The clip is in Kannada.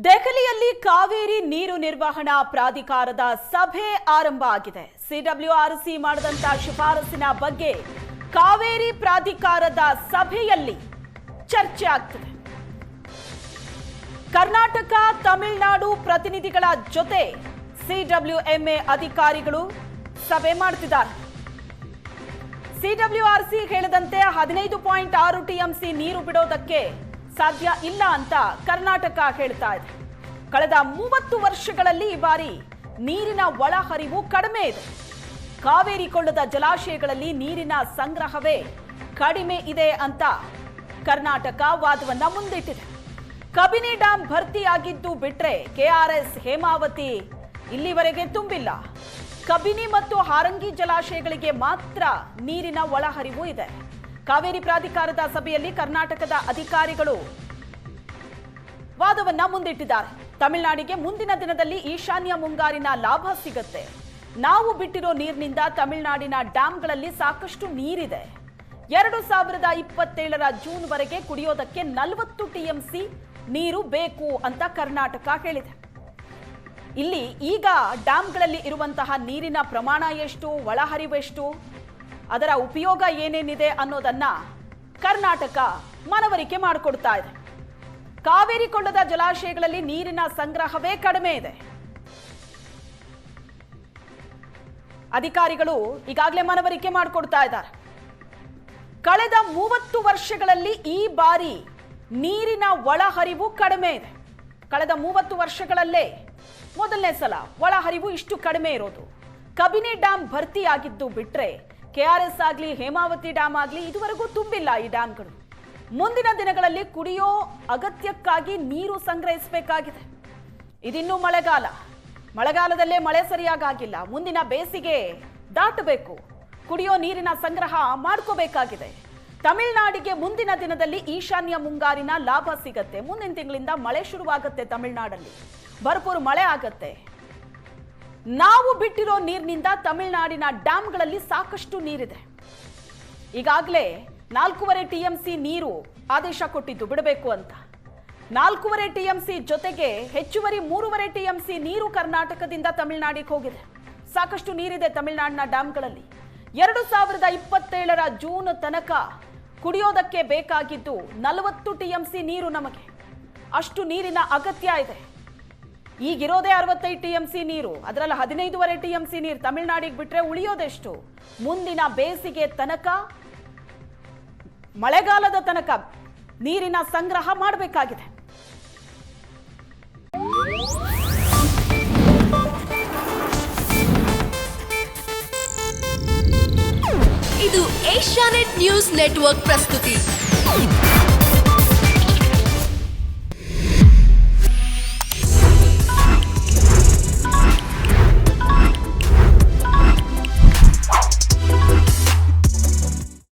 ದೆಹಲಿಯಲ್ಲಿ ಕಾವೇರಿ ನೀರು ನಿರ್ವಹಣಾ ಪ್ರಾಧಿಕಾರದ ಸಭೆ ಆರಂಭ ಆಗಿದೆ. ಸಿಡಬ್ಲ್ಯೂಆರ್ಸಿ ಮಾಡಿದಂತ ಶಿಫಾರಸಿನ ಬಗ್ಗೆ ಕಾವೇರಿ ಪ್ರಾಧಿಕಾರದ ಸಭೆಯಲ್ಲಿ ಚರ್ಚೆ ಆಗ್ತಿದೆ. ಕರ್ನಾಟಕ, ತಮಿಳುನಾಡು ಪ್ರತಿನಿಧಿಗಳ ಜೊತೆ ಸಿಡಬ್ಲ್ಯೂಎಂಎ ಅಧಿಕಾರಿಗಳು ಸಭೆ ಮಾಡ್ತಿದ್ದಾರೆ. ಸಿಡಬ್ಲ್ಯೂಆರ್ಸಿ ಹೇಳಿದಂತೆ 15.6 ಟಿಎಂಸಿ ನೀರು ಬಿಡೋದಕ್ಕೆ ಸಾಧ್ಯ ಇಲ್ಲ ಅಂತ ಕರ್ನಾಟಕ ಹೇಳ್ತಾ ಇದೆ. ಕಳೆದ 30 ವರ್ಷಗಳಲ್ಲಿ ಈ ಬಾರಿ ನೀರಿನ ಒಳಹರಿವು ಕಡಿಮೆ ಇದೆ. ಕಾವೇರಿ ಕೊಳ್ಳದ ಜಲಾಶಯಗಳಲ್ಲಿ ನೀರಿನ ಸಂಗ್ರಹವೇ ಕಡಿಮೆ ಇದೆ ಅಂತ ಕರ್ನಾಟಕ ವಾದವನ್ನ ಮುಂದಿಟ್ಟಿದೆ. ಕಬಿನಿ ಡ್ಯಾಂ ಭರ್ತಿಯಾಗಿದ್ದು ಬಿಟ್ರೆ ಕೆಆರ್ಎಸ್, ಹೇಮಾವತಿ ಇಲ್ಲಿವರೆಗೆ ತುಂಬಿಲ್ಲ. ಕಬಿನಿ ಮತ್ತು ಹಾರಂಗಿ ಜಲಾಶಯಗಳಿಗೆ ಮಾತ್ರ ನೀರಿನ ಒಳಹರಿವು ಇದೆ. ಕಾವೇರಿ ಪ್ರಾಧಿಕಾರದ ಸಭೆಯಲ್ಲಿ ಕರ್ನಾಟಕದ ಅಧಿಕಾರಿಗಳು ವಾದವನ್ನ ಮುಂದಿಟ್ಟಿದ್ದಾರೆ. ತಮಿಳುನಾಡಿಗೆ ಮುಂದಿನ ದಿನದಲ್ಲಿ ಈಶಾನ್ಯ ಮುಂಗಾರಿನ ಲಾಭ ಸಿಗುತ್ತೆ. ನಾವು ಬಿಟ್ಟಿರೋ ನೀರಿನಿಂದ ತಮಿಳುನಾಡಿನ ಡ್ಯಾಂಗಳಲ್ಲಿ ಸಾಕಷ್ಟು ನೀರಿದೆ. 2027ರ ಜೂನ್ ವರೆಗೆ ಕುಡಿಯೋದಕ್ಕೆ 40 ಟಿಎಂಸಿ ನೀರು ಬೇಕು ಅಂತ ಕರ್ನಾಟಕ ಹೇಳಿದೆ. ಇಲ್ಲಿ ಈಗ ಡ್ಯಾಂಗಳಲ್ಲಿ ಇರುವಂತಹ ನೀರಿನ ಪ್ರಮಾಣ ಎಷ್ಟು, ಒಳಹರಿವೆಷ್ಟು, ಅದರ ಉಪಯೋಗ ಏನೇನಿದೆ ಅನ್ನೋದನ್ನ ಕರ್ನಾಟಕ ಮನವರಿಕೆ ಮಾಡಿಕೊಡ್ತಾ ಇದೆ. ಕಾವೇರಿ ಕೊಳ್ಳದ ಜಲಾಶಯಗಳಲ್ಲಿ ನೀರಿನ ಸಂಗ್ರಹವೇ ಕಡಿಮೆ ಇದೆ. ಅಧಿಕಾರಿಗಳು ಈಗಾಗಲೇ ಮನವರಿಕೆ ಮಾಡಿಕೊಡ್ತಾ ಇದ್ದಾರೆ. ಕಳೆದ 30 ವರ್ಷಗಳಲ್ಲಿ ಈ ಬಾರಿ ನೀರಿನ ಒಳಹರಿವು ಕಡಿಮೆ ಇದೆ. ಕಳೆದ 30 ವರ್ಷಗಳಲ್ಲೇ ಮೊದಲನೇ ಸಲ ಒಳಹರಿವು ಇಷ್ಟು ಕಡಿಮೆ ಇರೋದು. ಕಬಿನಿ ಡ್ಯಾಂ ಭರ್ತಿಯಾಗಿದ್ದು ಬಿಟ್ರೆ ಕೆಆರ್ಎಸ್ ಆಗಲಿ, ಹೇಮಾವತಿ ಡ್ಯಾಂ ಆಗಲಿ ಇದುವರೆಗೂ ತುಂಬಿಲ್ಲ ಈ ಡ್ಯಾಂಗಳು. ಮುಂದಿನ ದಿನಗಳಲ್ಲಿ ಕುಡಿಯೋ ಅಗತ್ಯಕ್ಕಾಗಿ ನೀರು ಸಂಗ್ರಹಿಸಬೇಕಾಗಿದೆ. ಇದಿನ್ನೂ ಮಳೆಗಾಲದಲ್ಲೇ ಮಳೆ ಸರಿಯಾಗಿಲ್ಲ. ಮುಂದಿನ ಬೇಸಿಗೆ ದಾಟಬೇಕು. ಕುಡಿಯೋ ನೀರಿನ ಸಂಗ್ರಹ ಮಾಡ್ಕೋಬೇಕಾಗಿದೆ. ತಮಿಳುನಾಡಿಗೆ ಮುಂದಿನ ದಿನದಲ್ಲಿ ಈಶಾನ್ಯ ಮುಂಗಾರಿನ ಲಾಭ ಸಿಗತ್ತೆ. ಮುಂದಿನ ತಿಂಗಳಿಂದ ಮಳೆ ಶುರುವಾಗುತ್ತೆ. ತಮಿಳುನಾಡಲ್ಲಿ ಭರ್ಪೂರ್ ಮಳೆ ಆಗತ್ತೆ. ನಾವು ಬಿಟ್ಟಿರೋ ನೀರಿನಿಂದ ತಮಿಳುನಾಡಿನ ಡ್ಯಾಂಗಳಲ್ಲಿ ಸಾಕಷ್ಟು ನೀರಿದೆ. ಈಗಾಗಲೇ 4.5 ಟಿಎಂಸಿ ನೀರು ಆದೇಶ ಕೊಟ್ಟಿದ್ದು ಬಿಡಬೇಕು ಅಂತ. 4.5 ಟಿಎಂಸಿ ಜೊತೆಗೆ ಹೆಚ್ಚುವರಿ 3.5 ಟಿಎಂಸಿ ನೀರು ಕರ್ನಾಟಕದಿಂದ ತಮಿಳುನಾಡಿಗೆ ಹೋಗಿದೆ. ಸಾಕಷ್ಟು ನೀರಿದೆ ತಮಿಳುನಾಡಿನ ಡ್ಯಾಂಗಳಲ್ಲಿ. 2027ರ ಜೂನ್ ತನಕ ಕುಡಿಯೋದಕ್ಕೆ ಬೇಕಾಗಿದ್ದು 40 ಟಿಎಂಸಿ ನೀರು. ನಮಗೆ ಅಷ್ಟು ನೀರಿನ ಅಗತ್ಯ ಇದೆ. ಈಗಿರೋದೇ 65 ಟಿಎಂಸಿ ನೀರು, ಅದರಲ್ಲಿ 15.5 ಟಿಎಂಸಿ ನೀರು ತಮಿಳುನಾಡಿಗೆ ಬಿಟ್ರೆ ಉಳಿಯೋದೆಷ್ಟು? ಮುಂದಿನ ಬೇಸಿಗೆ ತನಕ, ಮಳೆಗಾಲದ ತನಕ ನೀರಿನ ಸಂಗ್ರಹ ಮಾಡಬೇಕಾಗಿದೆ. ಇದು ಏಷ್ಯಾನೆಟ್ ನ್ಯೂಸ್ ನೆಟ್ವರ್ಕ್ ಪ್ರಸ್ತುತಿ.